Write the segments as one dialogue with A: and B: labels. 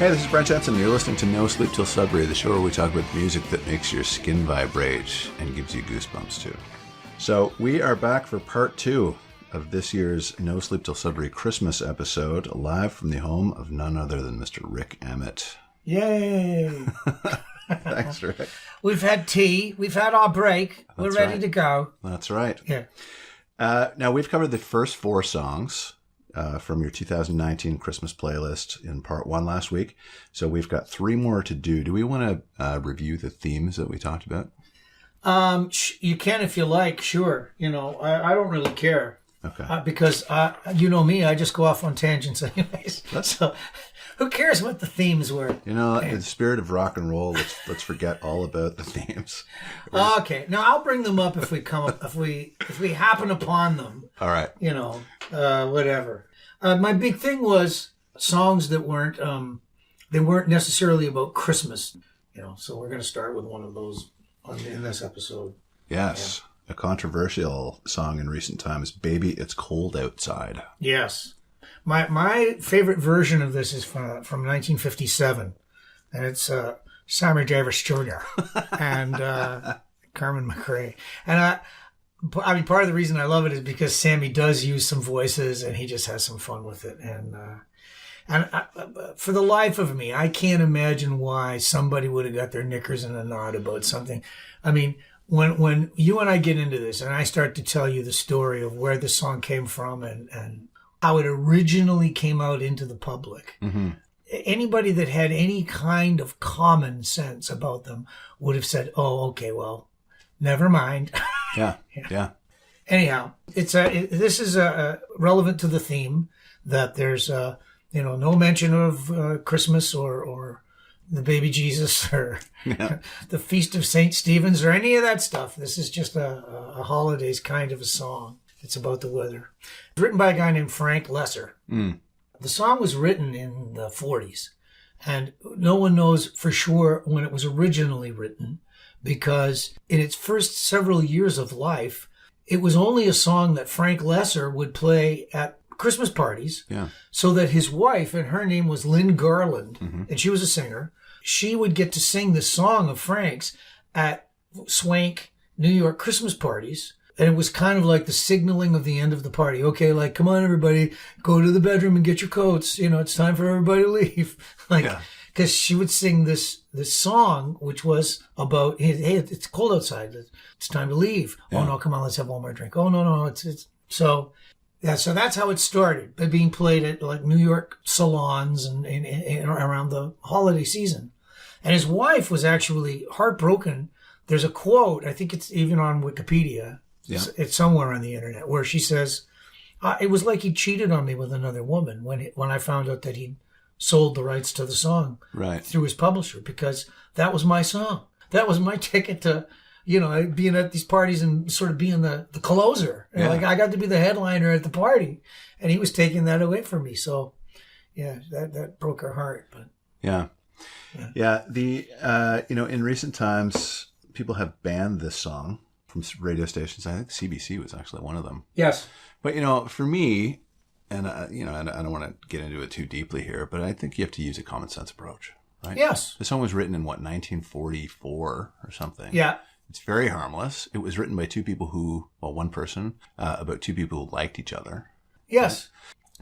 A: Hey, this is Brent Jensen. You're listening to No Sleep Till Sudbury, the show where we talk about music that makes your skin vibrate and gives you goosebumps too. So we are back for part 2 of this year's No Sleep Till Sudbury Christmas episode, live from the home of none other than Mr. Rik Emmett.
B: Yay!
A: Thanks, Rick.
B: We've had tea. We've had our break. We're ready to go.
A: That's right.
B: Yeah.
A: Now, we've covered the first 4 songs from your 2019 Christmas playlist in part 1 last week. So we've got 3 more to do. Do we want to review the themes that we talked about?
B: You can if you like, sure. You know, I don't really care.
A: Okay.
B: Because, you know me, I just go off on tangents anyways. So who cares what the themes were?
A: You know, in the spirit of rock and roll, let's forget all about the themes.
B: Okay. Now, I'll bring them up if we come up, if we happen upon them.
A: All right.
B: You know, whatever. My big thing was songs that weren't necessarily about Christmas. You know, so we're going to start with one of those in this episode.
A: Yes. Yeah. A controversial song in recent times, Baby, It's Cold Outside. Yes.
B: My favorite version of this is from 1957, and it's Sammy Davis Jr. and Carmen McRae. And I mean, part of the reason I love it is because Sammy does use some voices, and he just has some fun with it. And for the life of me, I can't imagine why somebody would have got their knickers in a knot about something. I mean, when you and I get into this, and I start to tell you the story of where the song came from and how it originally came out into the public, anybody that had any kind of common sense about them would have said, "Oh, okay, well, never mind."
A: Yeah.
B: Anyhow, this is relevant to the theme that there's no mention of Christmas or the baby Jesus or the Feast of St. Stephen's or any of that stuff. This is just a holidays kind of a song. It's about the weather. It's written by a guy named Frank Lesser. The song was written in the 40s, and no one knows for sure when it was originally written, because in its first several years of life, it was only a song that Frank Lesser would play at Christmas parties, so that his wife, and her name was Lynn Garland, and she was a singer, she would get to sing this song of Frank's at swank New York Christmas parties. And it was kind of like the signaling of the end of the party. Okay, like, come on, everybody, go to the bedroom and get your coats. You know, it's time for everybody to leave. Because she would sing this song, which was about, hey, it's cold outside. It's time to leave. Yeah. Oh, no, come on, let's have one more drink. Oh, no, it's so that's how it started, by being played at like New York salons and around the holiday season. And his wife was actually heartbroken. There's a quote, I think it's even on Wikipedia. Yeah. It's somewhere on the internet where she says, it was like he cheated on me with another woman when I found out that he'd sold the rights to the song through his publisher, because that was my song. That was my ticket to, being at these parties and sort of being the closer. Yeah. Like, I got to be the headliner at the party, and he was taking that away from me. So, yeah, that broke her heart. But
A: yeah. The in recent times, people have banned this song from radio stations. I think CBC was actually one of them.
B: Yes.
A: But, for me, and, I don't want to get into it too deeply here, but I think you have to use a common sense approach, right?
B: Yes.
A: The song was written in, 1944 or something?
B: Yeah.
A: It's very harmless. It was written by one person, about 2 people who liked each other.
B: Yes.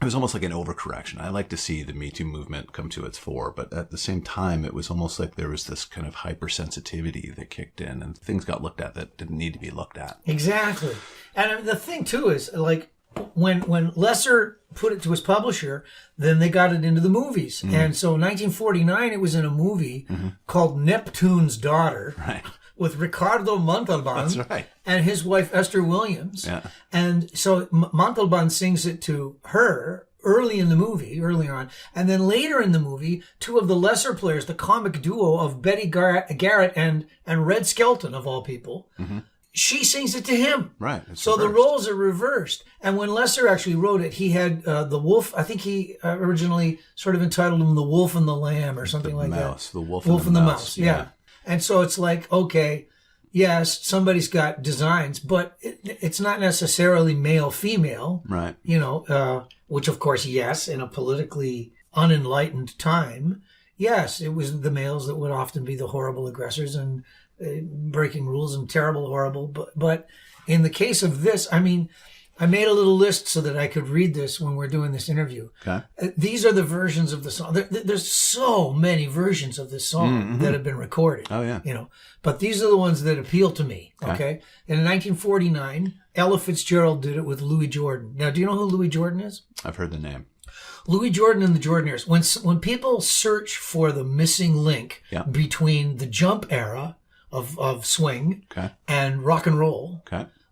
A: It was almost like an overcorrection. I like to see the Me Too movement come to its fore, but at the same time, it was almost like there was this kind of hypersensitivity that kicked in, and things got looked at that didn't need to be looked at.
B: Exactly. And the thing, too, is, like, when Lesser put it to his publisher, then they got it into the movies. And so in 1949, it was in a movie called Neptune's Daughter.
A: Right.
B: With Ricardo Montalban.
A: That's right.
B: And his wife, Esther Williams.
A: Yeah.
B: And so Montalban sings it to her early on. And then later in the movie, 2 of the lesser players, the comic duo of Betty Garrett and Red Skelton, of all people, she sings it to him.
A: Right.
B: So the roles are reversed. And when Lesser actually wrote it, he had the wolf. I think he originally sort of entitled him The Wolf and the Lamb or something like that.
A: The Wolf and the Mouse.
B: Yeah. And so it's like, okay, yes, somebody's got designs, but it's not necessarily male, female.
A: Right.
B: Which of course, yes, in a politically unenlightened time, yes, it was the males that would often be the horrible aggressors and breaking rules and terrible, horrible. But in the case of this, I mean, I made a little list so that I could read this when we're doing this interview. Okay. These are the versions of the song. There's so many versions of this song that have been recorded.
A: Oh, yeah.
B: You know, but these are the ones that appeal to me. Okay. In 1949, Ella Fitzgerald did it with Louis Jordan. Now, do you know who Louis Jordan is?
A: I've heard the name.
B: Louis Jordan and the Jordanaires. When people search for the missing link between the jump era of swing and rock and roll,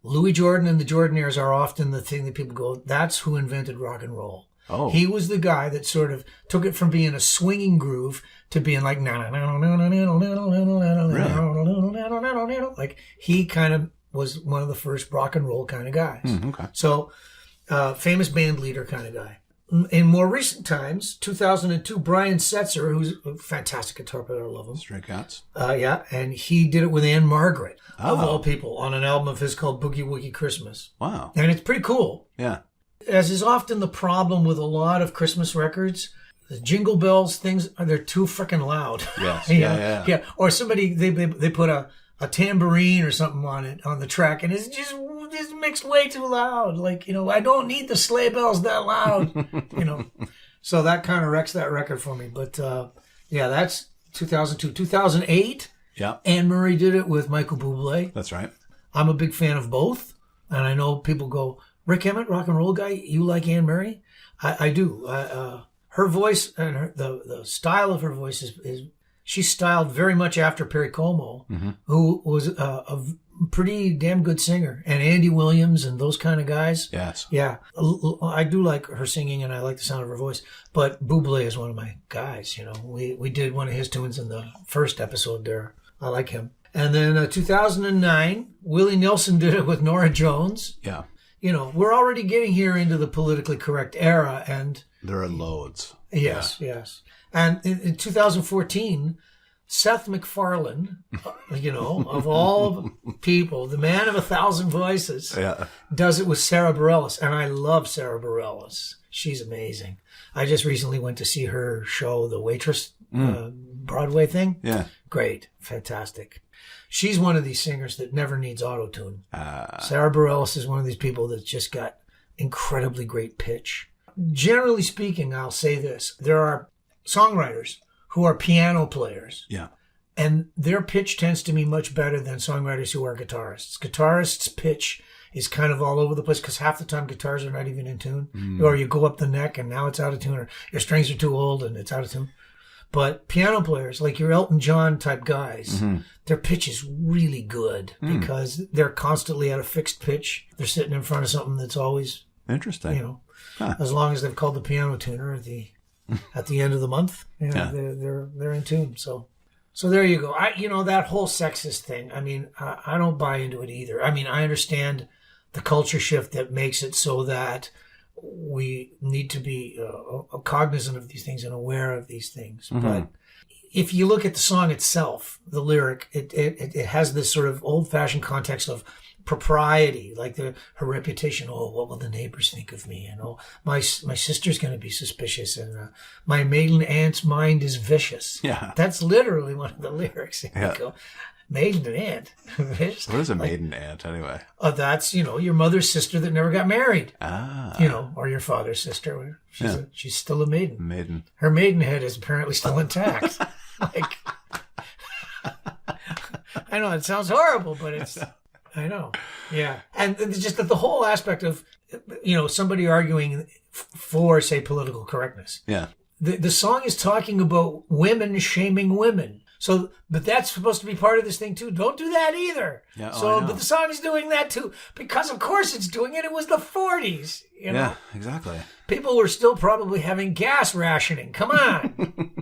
B: Louis Jordan and the Jordanaires are often the thing that people go, that's who invented rock and roll. Oh. He was the guy that sort of took it from being a swinging groove to being like, like he kind of was one of the first rock and roll kind of guys. So, famous band leader kind of guy. In more recent times, 2002, Brian Setzer, who's a fantastic guitar player, I love him.
A: Stray Cats.
B: Yeah, and he did it with Anne Margaret, of all people, on an album of his called Boogie Woogie Christmas. Wow. And it's pretty cool. Yeah. As is often the problem with a lot of Christmas records, the jingle bells things, they're too freaking loud. Yes. Yeah. Or somebody, they put a tambourine or something on it, on the track, and it's just mixed way too loud. Like, you know, I don't need the sleigh bells that loud, you know. So that kind of wrecks that record for me. But, yeah, that's 2002. 2008, Anne Murray did it with Michael Bublé.
A: That's right.
B: I'm a big fan of both. And I know people go, Rik Emmett, rock and roll guy, you like Anne Murray? I do. Her voice and the style of her voice is she's styled very much after Perry Como, who was a pretty damn good singer, and Andy Williams and those kind of guys. Yes. Yeah. I do like her singing, and I like the sound of her voice, but Bublé is one of my guys, you know. We did one of his tunes in the first episode there. I like him. And then 2009, Willie Nelson did it with Norah Jones. Yeah. You know, we're already getting here into the politically correct era, and
A: there are loads.
B: Yes, yes. And in 2014, Seth MacFarlane, you know, of all people, the man of 1,000 voices, does it with Sarah Bareilles. And I love Sarah Bareilles. She's amazing. I just recently went to see her show, The Waitress, Broadway thing. Yeah. Great. Fantastic. She's one of these singers that never needs auto-tune. Sarah Bareilles is one of these people that's just got incredibly great pitch. Generally speaking, I'll say this. There are songwriters who are piano players. Yeah. And their pitch tends to be much better than songwriters who are guitarists. Guitarists' pitch is kind of all over the place because half the time guitars are not even in tune. Or you go up the neck and now it's out of tune, or your strings are too old and it's out of tune. But piano players, like your Elton John type guys, their pitch is really good because they're constantly at a fixed pitch. They're sitting in front of something that's always interesting. You know, as long as they've called the piano tuner at the end of the month, you know, they're in tune. So there you go. You know, that whole sexist thing. I mean, I don't buy into it either. I mean, I understand the culture shift that makes it so that we need to be cognizant of these things and aware of these things. But if you look at the song itself, the lyric, it has this sort of old-fashioned context of propriety, like her reputation. Oh, what will the neighbors think of me? And my sister's going to be suspicious, and my maiden aunt's mind is vicious. Yeah, that's literally one of the lyrics. Yeah. Go, maiden aunt.
A: What is a maiden aunt anyway?
B: That's, you know, your mother's sister that never got married. You know, or your father's sister. She's still a maiden. Maiden. Her maidenhead is apparently still intact. Like, I know it sounds horrible, but it's. I know. Yeah. And it's just that the whole aspect of, you know, somebody arguing for, say, political correctness. Yeah. The song is talking about women shaming women. So, but that's supposed to be part of this thing too. Don't do that either. Yeah, but the song is doing that too. Because of course it's doing it. It was the 40s. You know?
A: Yeah, exactly.
B: People were still probably having gas rationing. Come on.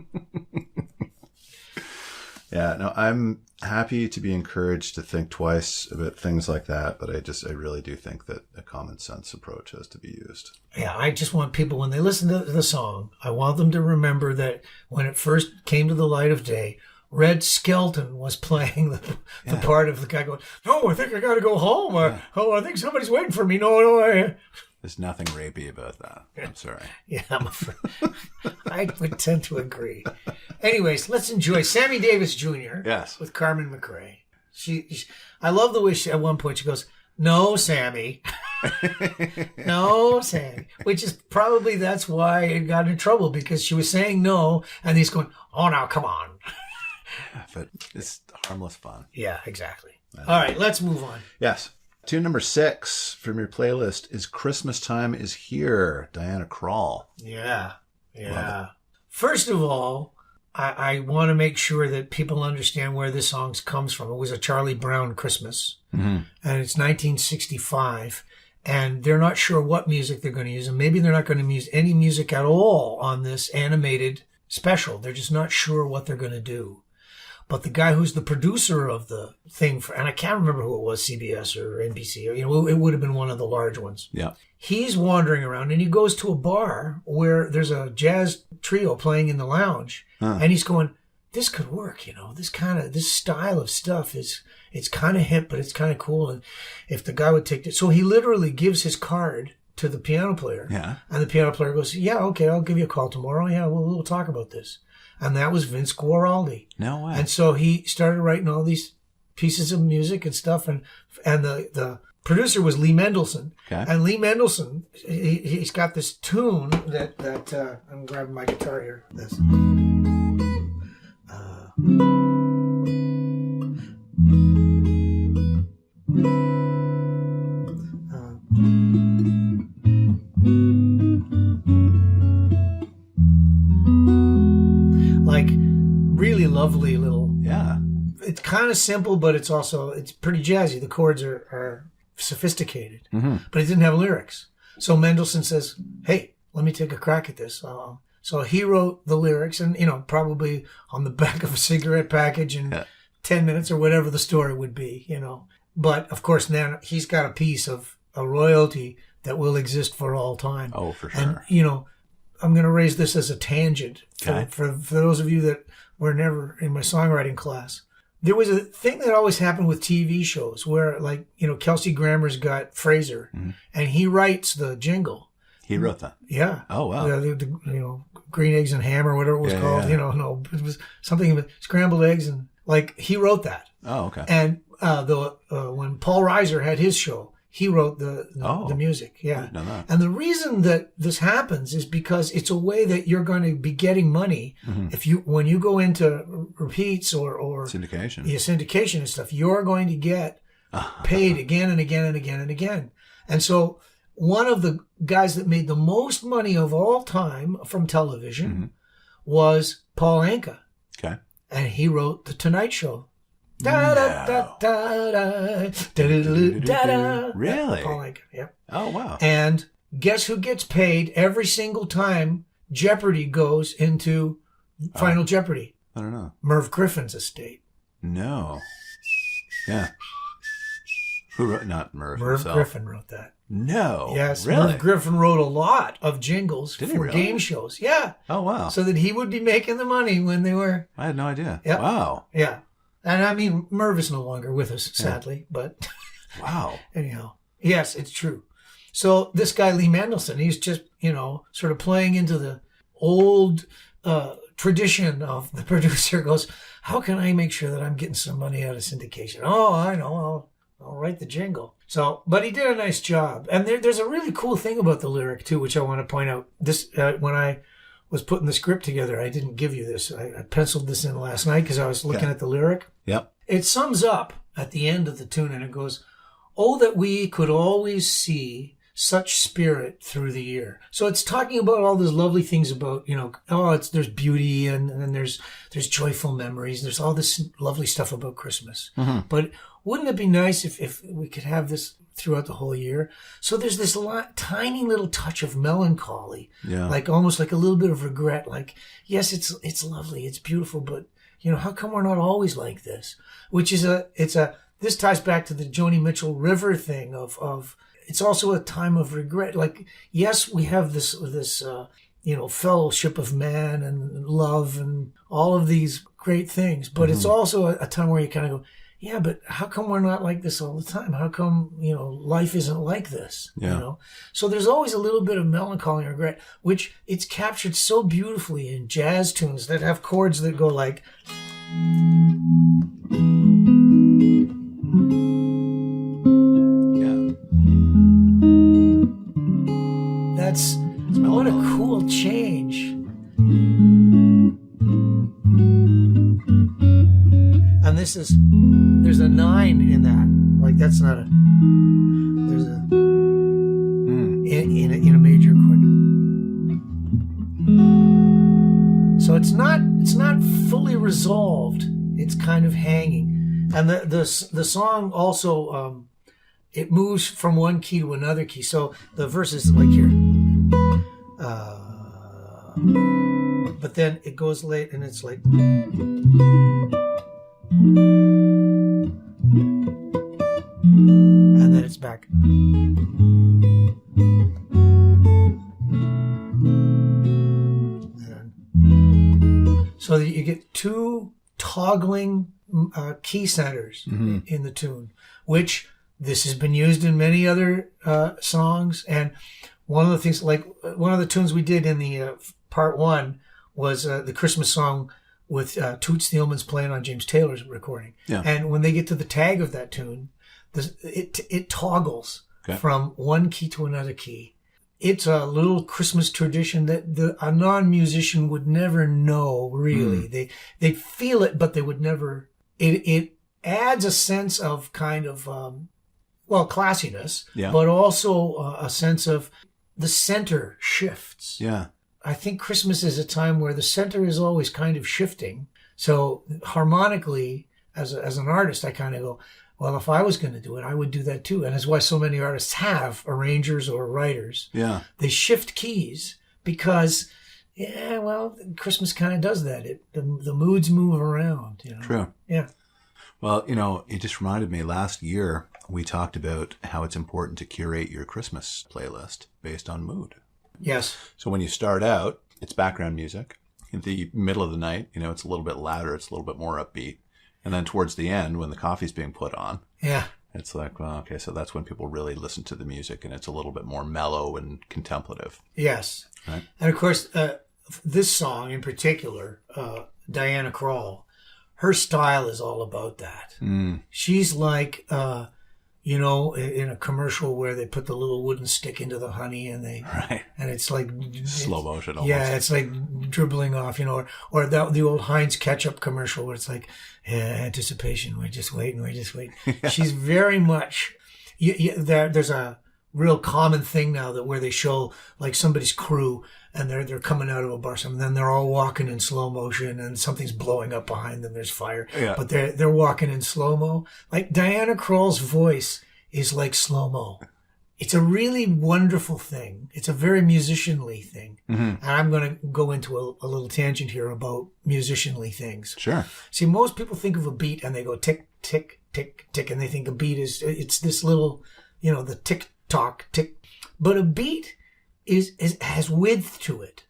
A: Yeah, no, I'm happy to be encouraged to think twice about things like that, but I really do think that a common sense approach has to be used.
B: Yeah, I just want people, when they listen to the song, I want them to remember that when it first came to the light of day, Red Skelton was playing the part of the guy going, no, I think I got to go home. I think somebody's waiting for me. No.
A: There's nothing rapey about that. I'm sorry.
B: Yeah, I'm afraid. I would tend to agree. Anyways, let's enjoy Sammy Davis Jr.
A: Yes.
B: With Carmen McRae. I love the way at one point she goes, "No, Sammy." No, Sammy. Which is probably that's why it got in trouble, because she was saying no, and he's going, "Oh, now, come on."
A: But it's harmless fun.
B: Yeah, exactly. All right, let's move on.
A: Yes. Tune number 6 from your playlist is Christmas Time Is Here, Diana Krall.
B: Yeah. First of all, I want to make sure that people understand where this song comes from. It was a Charlie Brown Christmas, and it's 1965, and they're not sure what music they're going to use, and maybe they're not going to use any music at all on this animated special. They're just not sure what they're going to do. But the guy who's the producer of the thing, and I can't remember who it was, CBS or NBC, or, it would have been one of the large ones.
A: Yeah. He's
B: wandering around, and he goes to a bar where there's a jazz trio playing in the lounge, and he's going, this could work, this style of stuff it's kind of hip, but it's kind of cool. And if the guy would take it, so he literally gives his card to the piano player.
A: Yeah.
B: And the piano player goes, yeah, okay, I'll give you a call tomorrow. Yeah, we'll talk about this. And that was Vince Guaraldi.
A: No way.
B: And so he started writing all these pieces of music and stuff. And the producer was Lee Mendelson.
A: Okay.
B: And Lee Mendelson, he's got this tune that I'm grabbing my guitar here. This. Like really lovely little.
A: Yeah.
B: It's kind of simple, but it's pretty jazzy. The chords are sophisticated, but it didn't have lyrics. So Mendelssohn says, hey, let me take a crack at this. So he wrote the lyrics and, probably on the back of a cigarette package in 10 minutes or whatever the story would be, But of course, now he's got a piece of a royalty that will exist for all time.
A: Oh, for sure.
B: And, I'm going to raise this as a tangent for those of you that were never in my songwriting class. There was a thing that always happened with TV shows where, like, Kelsey Grammer's got Fraser, and he writes the jingle.
A: He wrote that?
B: Yeah.
A: Oh, wow.
B: The Green Eggs and Ham or whatever it was called.
A: Yeah.
B: No, it was something with scrambled eggs, and, like, he wrote that.
A: Oh, okay.
B: And when Paul Reiser had his show, he wrote the music. Yeah.
A: I didn't know that.
B: And the reason that this happens is because it's a way that you're going to be getting money when you go into repeats or
A: syndication.
B: Yeah, syndication and stuff, you're going to get paid again and again and again and again. And so one of the guys that made the most money of all time from television was Paul Anka.
A: Okay.
B: And he wrote The Tonight Show.
A: Really?
B: Paul Anka, yeah.
A: Oh, wow.
B: And guess who gets paid every single time Jeopardy goes into Final Jeopardy?
A: I don't know.
B: Merv Griffin's estate.
A: No. Yeah. Who wrote? Not Merv himself.
B: Griffin wrote that.
A: No.
B: Yes.
A: Really?
B: Merv Griffin wrote a lot of jingles for
A: really?
B: game shows. Yeah.
A: Oh, wow.
B: So that he would be making the money when they were.
A: I had no idea.
B: Yep.
A: Wow.
B: Yeah. And I mean, Merv is no longer with us, sadly, but.
A: Wow.
B: Anyhow. Yes, it's true. So this guy, Lee Mendelson, he's just, sort of playing into the old tradition of the producer goes, how can I make sure that I'm getting some money out of syndication? Oh, I know. I'll write the jingle. So, but he did a nice job. And there's a really cool thing about the lyric, too, which I want to point out. This, when I was putting the script together, I didn't give you this. I penciled this in last night because I was looking at the lyric.
A: Yep.
B: It sums up at the end of the tune, and it goes, oh, that we could always see such spirit through the year. So it's talking about all those lovely things about, there's beauty and there's joyful memories. There's all this lovely stuff about Christmas. But wouldn't it be nice if we could have this throughout the whole year? So there's this tiny little touch of melancholy, like almost like a little bit of regret. Like, yes, it's lovely, it's beautiful, but how come we're not always like this? Which is this ties back to the Joni Mitchell River thing of it's also a time of regret. Like, yes, we have this fellowship of man and love and all of these great things, but it's also a time where you kind of go, yeah, but how come we're not like this all the time? How come, life isn't like this?
A: Yeah.
B: So there's always a little bit of melancholy and regret, which it's captured so beautifully in jazz tunes that have chords that go like...
A: Yeah.
B: That's... What a cool change. And there's a 9 in that. Like, that's not a... There's a... In a major chord. So it's not fully resolved. It's kind of hanging. And the song also, it moves from one key to another key. So the verse is like here. But then it goes late and it's like... And then it's back. So that you get 2 toggling key centers in the tune, which this has been used in many other songs. And one of the things, like one of the tunes we did in the part 1 was the Christmas song with Toots Thielman's playing on James Taylor's recording. Yeah. And when they get to the tag of that tune, it toggles from one key to another key. It's a little Christmas tradition that a non-musician would never know, really. They feel it, but they would never... It adds a sense of kind of, classiness, but also a sense of the center shifts.
A: Yeah.
B: I think Christmas is a time where the center is always kind of shifting. So harmonically, as an artist, I kind of go, well, if I was going to do it, I would do that too. And that's why so many artists have arrangers or writers. Yeah. They shift keys because, Christmas kind of does that. The moods move around.
A: True.
B: Yeah.
A: Well, it just reminded me, last year we talked about how it's important to curate your Christmas playlist based on mood.
B: Yes.
A: So when you start out, it's background music. In the middle of the night, it's a little bit louder. It's a little bit more upbeat. And then towards the end, when the coffee's being put on, it's like, well, okay, so that's when people really listen to the music, and it's a little bit more mellow and contemplative.
B: Yes. Right? And of course, this song in particular, Diana Krall, her style is all about that. She's like... in a commercial where they put the little wooden stick into the honey and and it's like
A: slow motion almost.
B: Yeah, it's like dribbling off, or the old Heinz ketchup commercial where it's like, anticipation, we're just waiting. She's very much, there's a real common thing now that where they show like somebody's crew and they're coming out of a bar, and then they're all walking in slow motion and something's blowing up behind them. There's fire, but they're walking in slow mo. Like Diana Krall's voice is like slow mo. It's a really wonderful thing. It's a very musicianly thing. And I'm going to go into a little tangent here about musicianly things.
A: Sure.
B: See, most people think of a beat and they go tick, tick, tick, tick, and they think a beat it's this little, the tick tock, tick. But a beat has width to it.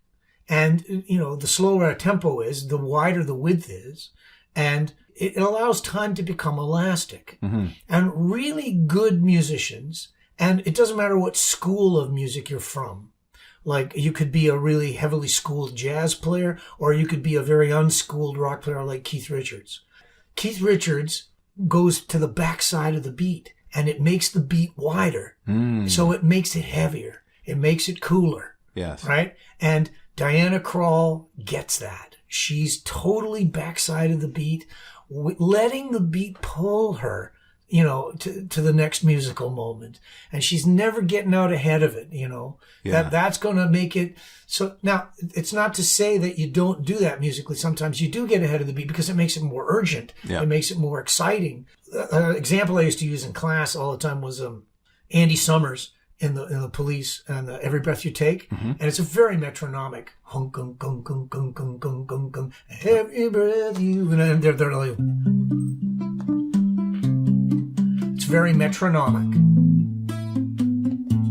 B: And, the slower a tempo is, the wider the width is. And it allows time to become elastic. And really good musicians, and it doesn't matter what school of music you're from. Like, you could be a really heavily schooled jazz player, or you could be a very unschooled rock player like Keith Richards. Keith Richards goes to the backside of the beat, and it makes the beat wider. So it makes it heavier. It makes it cooler.
A: Yes.
B: Right? And Diana Krall gets that. She's totally backside of the beat, letting the beat pull her, to the next musical moment. And she's never getting out ahead of it, That's going to make it. So now, it's not to say that you don't do that musically. Sometimes you do get ahead of the beat because it makes it more urgent. Yeah. It makes it more exciting. An example I used to use in class all the time was Andy Summers in the Police and Every Breath You Take. And it's a very metronomic hunk, gunk, gunk, gunk, gunk, gunk, gunk, gunk, gunk, every breath you, and they're like, it's very metronomic,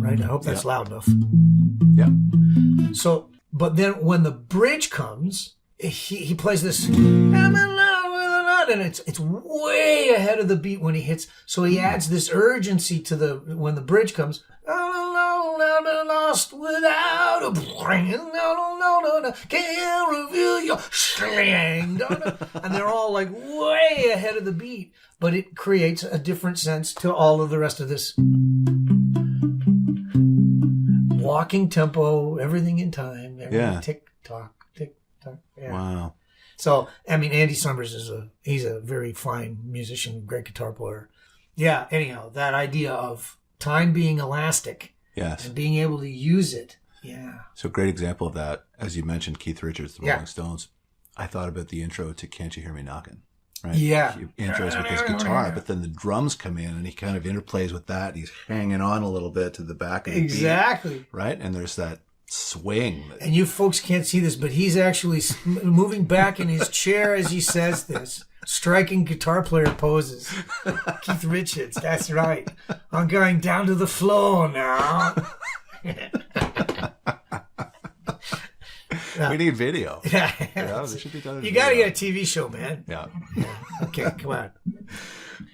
B: right? I hope that's loud enough.
A: Yeah.
B: So, but then when the bridge comes, he plays this, I'm in love with and it's way ahead of the beat when he hits. So he adds this urgency to when the bridge comes. Lost without a brain. No, can't reveal your slang. And they're all like way ahead of the beat, but it creates a different sense to all of the rest of this. Walking tempo, everything in time. Everything tick tock, tick tock. Yeah.
A: Wow.
B: So, I mean, Andy Summers he's a very fine musician, great guitar player. Yeah. Anyhow, that idea of time being elastic.
A: Yes.
B: And being able to use it. Yeah.
A: So, great example of that, as you mentioned, Keith Richards, the Rolling Stones. I thought about the intro to Can't You Hear Me Knocking? Right?
B: Yeah.
A: He intros with his guitar, but then the drums come in and he kind of interplays with that. He's hanging on a little bit to the back of the
B: Exactly.
A: beat, right? And there's that swing.
B: And you folks can't see this, but he's actually moving back in his chair as he says this. Striking guitar player poses. Keith Richards, that's right. I'm going down to the floor now.
A: We need video.
B: Yeah.
A: This should be done.
B: You got to get a TV show, man.
A: Yeah.
B: Okay, come on.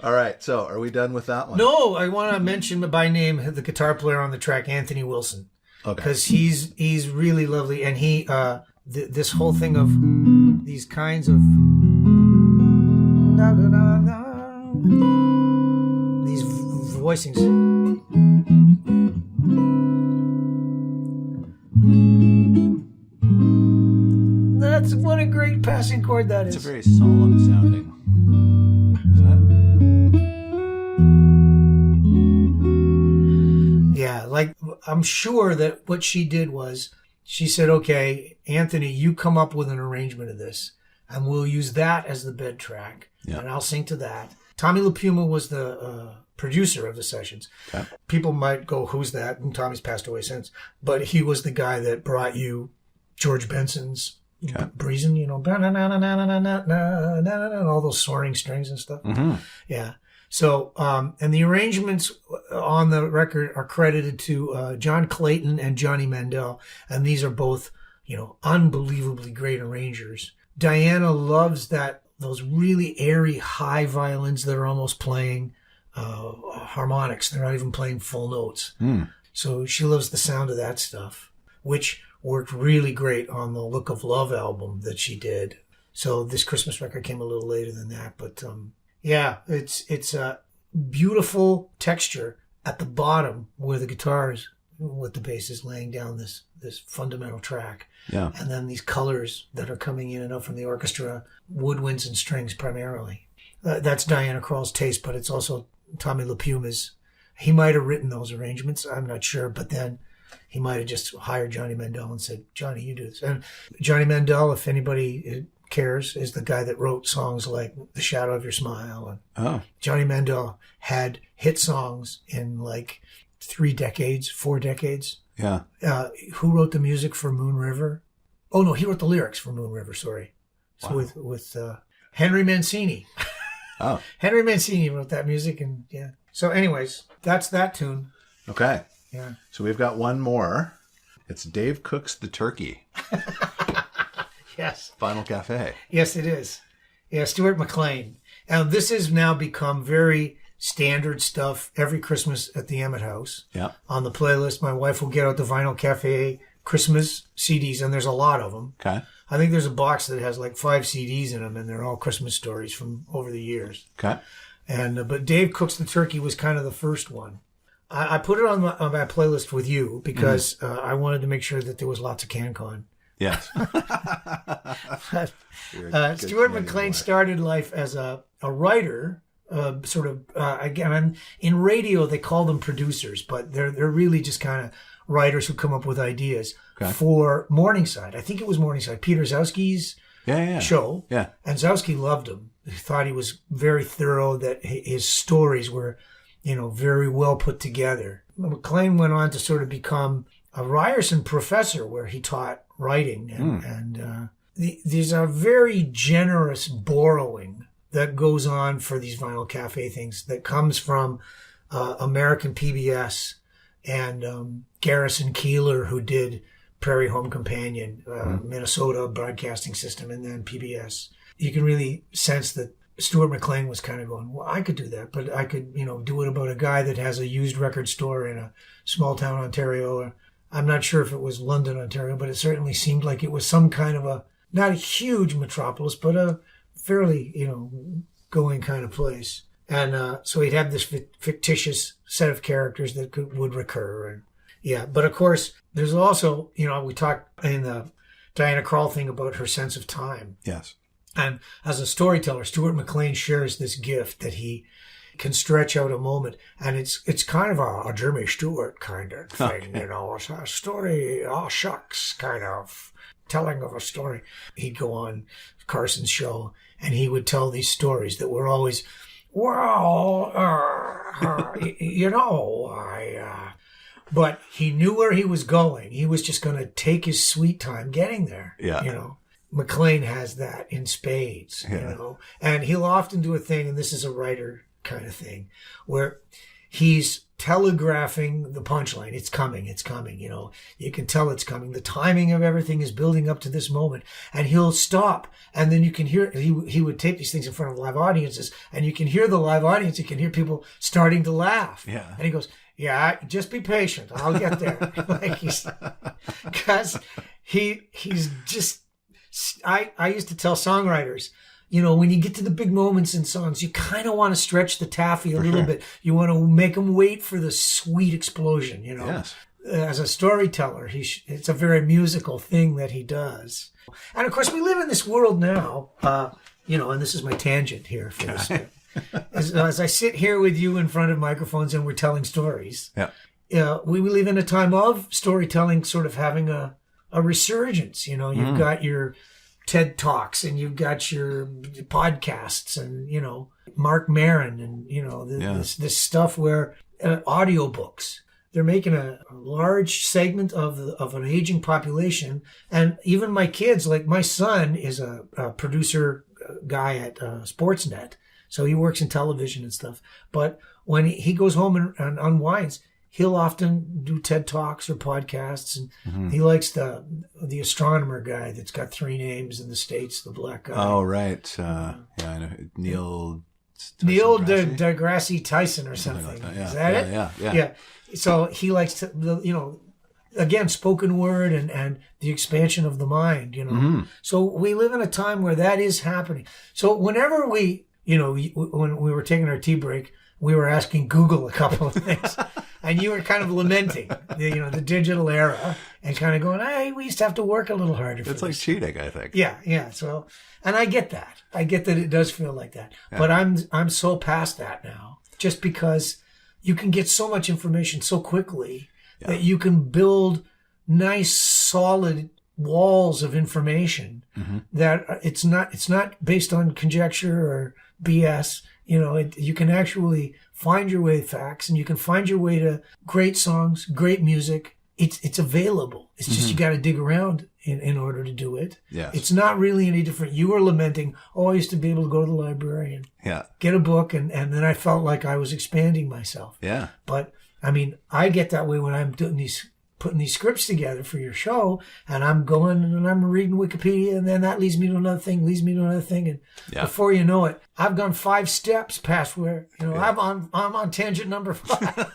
A: All right. So, are we done with that one?
B: No, I want to mention by name the guitar player on the track, Anthony Wilson.
A: Okay.
B: Because he's really lovely, and he this whole thing of these kinds of these voicings. That's what a great passing chord that is.
A: It's a very solemn sounding, isn't it?
B: Yeah, like I'm sure that what she did was she said, okay, Anthony, you come up with an arrangement of this and we'll use that as the bed track and I'll sing to that. Tommy LaPuma was the producer of the sessions. Okay. People might go, who's that? And Tommy's passed away since. But he was the guy that brought you George Benson's Breezin', you know, and all those soaring strings and stuff.
A: Mm-hmm.
B: Yeah. So, and the arrangements on the record are credited to John Clayton and Johnny Mandel. And these are both, you know, unbelievably great arrangers. Diana loves those really airy high violins that are almost playing harmonics. They're not even playing full notes.
A: Mm.
B: So she loves the sound of that stuff, which worked really great on the Look of Love album that she did. So this Christmas record came a little later than that, but yeah, it's a beautiful texture at the bottom where the guitars with the bass is laying down this fundamental track.
A: Yeah.
B: And then these colors that are coming in and out from the orchestra, woodwinds and strings primarily. That's Diana Krall's taste, but it's also Tommy LaPuma's. He might have written those arrangements, I'm not sure, but then he might have just hired Johnny Mandel and said, Johnny, you do this. And Johnny Mandel, if anybody cares, is the guy that wrote songs like The Shadow of Your Smile. And Johnny Mandel had hit songs in like 4 decades.
A: Yeah.
B: Who wrote the music for Moon River? Oh, no, he wrote the lyrics for Moon River, sorry. So with Henry Mancini.
A: Oh.
B: Henry Mancini wrote that music, and yeah. So anyways, that's that tune.
A: Okay.
B: Yeah.
A: So we've got one more. It's Dave Cook's The Turkey.
B: Yes.
A: Final Cafe.
B: Yes, it is. Yeah, Stuart McLean. And this has now become very standard stuff every Christmas at the Emmett House.
A: Yeah.
B: On the playlist, my wife will get out the Vinyl Cafe Christmas CDs, and there's a lot of them.
A: Okay.
B: I think there's a box that has like 5 CDs in them, and they're all Christmas stories from over the years.
A: Okay.
B: And but Dave Cook's The Turkey was kind of the first one. I put it on my playlist with you because I wanted to make sure that there was lots of CanCon.
A: Yes.
B: Stuart McLean started life as a writer, again, in radio they call them producers, but they're really just kind of writers who come up with ideas for Morningside. I think it was Morningside, Peter Zowski's show.
A: Yeah.
B: And Zowski loved him. He thought he was very thorough, that his stories were, very well put together. McLean went on to sort of become a Ryerson professor where he taught writing. And there's a very generous borrowing that goes on for these Vinyl Cafe things that comes from American PBS and Garrison Keillor, who did Prairie Home Companion, Minnesota Broadcasting System, and then PBS. You can really sense that Stuart McLean was kind of going, well, I could do that, but I could, do it about a guy that has a used record store in a small town, Ontario. I'm not sure if it was London, Ontario, but it certainly seemed like it was some kind of not a huge metropolis, but a fairly, going kind of place. And so he'd have this fictitious set of characters that would recur. And yeah, but of course, there's also, we talked in the Diana Krall thing about her sense of time.
A: Yes.
B: And as a storyteller, Stuart McLean shares this gift that he can stretch out a moment. And it's kind of a Jimmy Stewart kind of thing, It's a story, shucks, kind of telling of a story. He'd go on Carson's show and he would tell these stories that were always, but he knew where he was going. He was just going to take his sweet time getting there.
A: Yeah.
B: McLean has that in spades, and he'll often do a thing, and this is a writer kind of thing, where he's telegraphing the punchline. It's coming. You can tell it's coming. The timing of everything is building up to this moment, and he'll stop, and then you can hear, he would tape these things in front of live audiences, and you can hear the live audience, you can hear people starting to laugh.
A: Yeah.
B: And he goes, yeah, just be patient. I'll get there. Because he's just, I used to tell songwriters, when you get to the big moments in songs, you kind of want to stretch the taffy a little bit. You want to make them wait for the sweet explosion,
A: Yes.
B: As a storyteller, it's a very musical thing that he does. And of course, we live in this world now, and this is my tangent here for this. As I sit here with you in front of microphones and we're telling stories, we live in a time of storytelling sort of having a resurgence. You've got your TED Talks and you've got your podcasts and, Mark Maron and, this stuff where audiobooks, they're making a large segment of an aging population. And even my kids, like my son is a producer guy at Sportsnet. So he works in television and stuff. But when he goes home and unwinds, he'll often do TED Talks or podcasts. And he likes the astronomer guy that's got 3 names in the States, the black guy.
A: Oh, right. I know. Neil
B: deGrasse Tyson or something. Like that. Is that it? Yeah. So he likes to, again, spoken word and the expansion of the mind, So we live in a time where that is happening. So whenever when we were taking our tea break, we were asking Google a couple of things. And you were kind of lamenting, the digital era and kind of going, hey, we used to have to work a little harder for
A: It's like cheating, I think.
B: Yeah. So, and I get that. I get that it does feel like that. Yeah. But I'm so past that now, just because you can get so much information so quickly that you can build nice, solid walls of information that it's not based on conjecture or BS. You can actually find your way to facts, and you can find your way to great songs, great music. It's available. It's just you got to dig around in order to do it.
A: Yes.
B: It's not really any different. You were lamenting, I used to be able to go to the library and get a book, and then I felt like I was expanding myself.
A: Yeah.
B: But, I get that way when I'm doing putting these scripts together for your show, and I'm going and I'm reading Wikipedia, and then that leads me to another thing, and before you know it, I've gone 5 steps past where I'm on tangent number 5.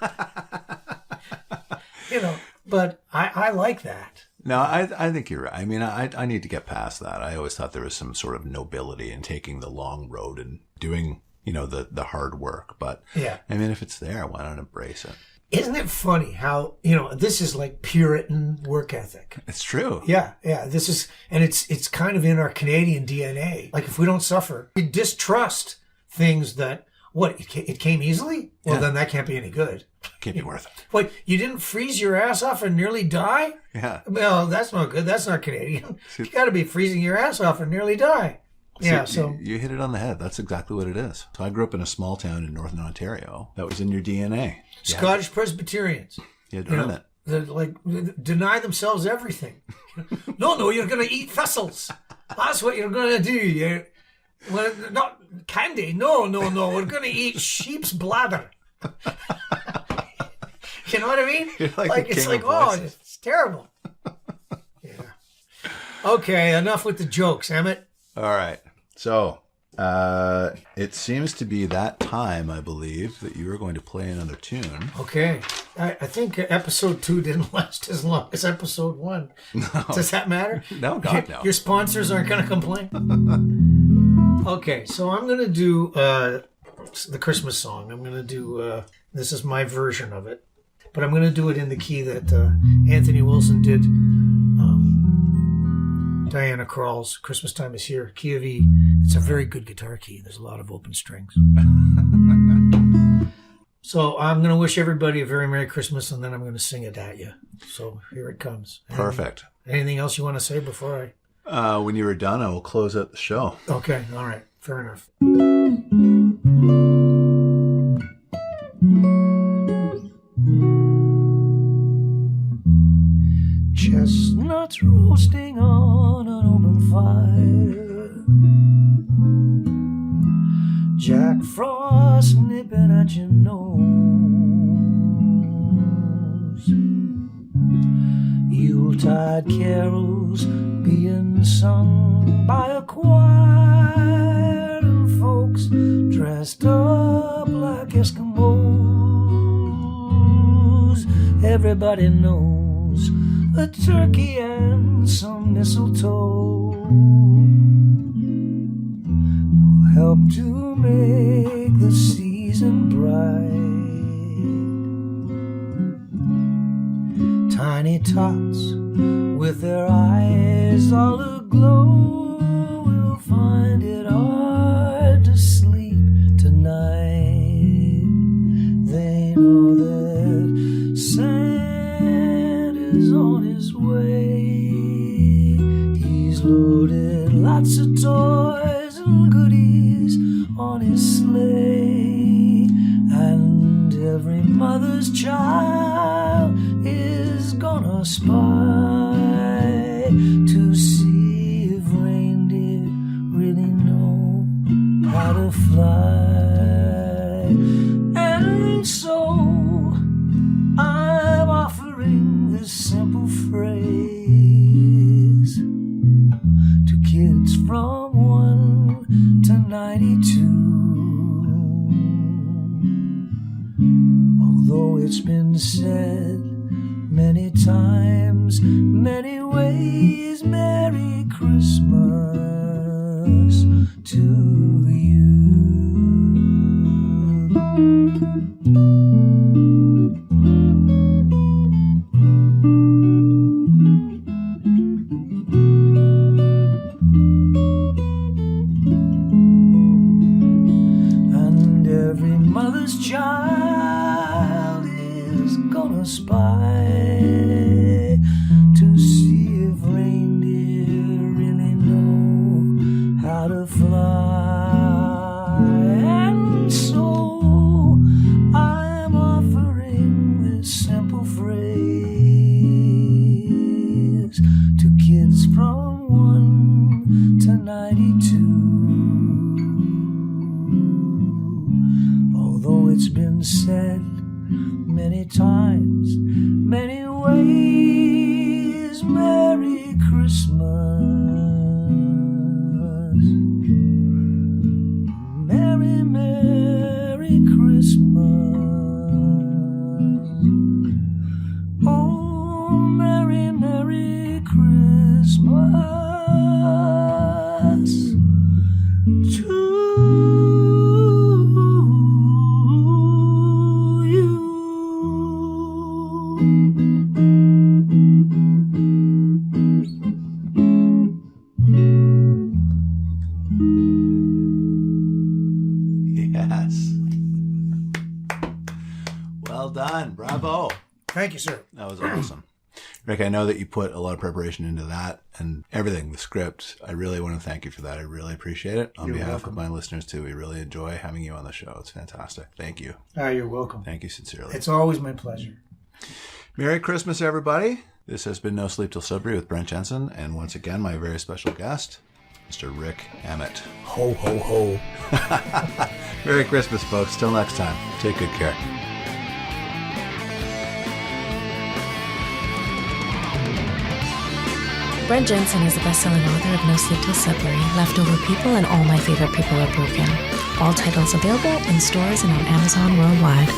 B: But I like that.
A: No, I think you're right. I need to get past that. I always thought there was some sort of nobility in taking the long road and doing the hard work. But if it's there, why not embrace it?
B: Isn't it funny how, this is like Puritan work ethic.
A: It's true.
B: Yeah. This is, and it's kind of in our Canadian DNA. Like if we don't suffer, we distrust things that, it came easily? Well, then that can't be any good.
A: Can't be worth it.
B: What, you didn't freeze your ass off and nearly die?
A: Yeah.
B: Well, that's not good. That's not Canadian. You got to be freezing your ass off and nearly die. So
A: you hit it on the head. That's exactly what it is. So I grew up in a small town in Northern Ontario. That was in your DNA.
B: Scottish Presbyterians.
A: You had to earn it.
B: They deny themselves everything. No, you're going to eat thistles. That's what you're going to do. Not candy. No. We're going to eat sheep's bladder. You know what I mean? It's terrible. Yeah. Okay, enough with the jokes, Emmett.
A: All right. So It seems to be that time, I believe, that you are going to play another tune.
B: Okay. I think episode 2 didn't last as long as episode 1. No. Does that matter?
A: No, God, no.
B: Your sponsors aren't going to complain? Okay, so I'm going to do the Christmas song. I'm going to do, this is my version of it, but I'm going to do it in the key that Anthony Wilson did. Diana Krall's Christmas Time Is Here, key of E. It's a very good guitar key. There's a lot of open strings. So I'm going to wish everybody a very Merry Christmas, and then I'm going to sing it at you. So here it comes.
A: Perfect.
B: Anything else you want to say before I...
A: When you were done, I will close out the show.
B: Okay, all right. Fair enough. Chestnuts roasting on an open fire, Jack Frost nipping at your nose, Yuletide carols being sung by a choir, and folks dressed up like Eskimos. Everybody knows a turkey and some mistletoe will help to make the season bright. Tiny tots with their eyes all aglow will find it hard to sleep tonight. They know that Santa's on his way. He's loaded lots of toys and goodies on his sleigh, and every mother's child is gonna spy to see if reindeer really know how to fly. And so I'm offering this simple phrase to kids from 1 to 92. Although it's been said many times, many ways, Merry Christmas to you. And every mother's child is gonna spy to see if reindeer really know how to fly. And so I'm offering this simple phrase to kids from 1 to 92. Although it's been said many times, many ways, Merry Christmas. Merry, Merry Christmas. Oh, Merry, Merry Christmas to you.
A: Yes. Well done. Bravo.
B: Thank you, sir.
A: That was awesome. Rick, I know that you put a lot of preparation into that and everything, the script. I really want to thank you for that. I really appreciate it. On behalf of my listeners, too, we really enjoy having you on the show. It's fantastic. Thank you.
B: You're welcome.
A: Thank you sincerely.
B: It's always my pleasure.
A: Merry Christmas, everybody. This has been No Sleep Till Sudbury with Brent Jensen. And once again, my very special guest, Mr. Rik Emmett.
B: Ho, ho, ho.
A: Merry Christmas, folks. Till next time. Take good care.
C: Brent Jensen is the best-selling author of No Sleep Till Sudbury, Leftover People, and All My Favorite People Are Broken. All titles available in stores and on Amazon worldwide.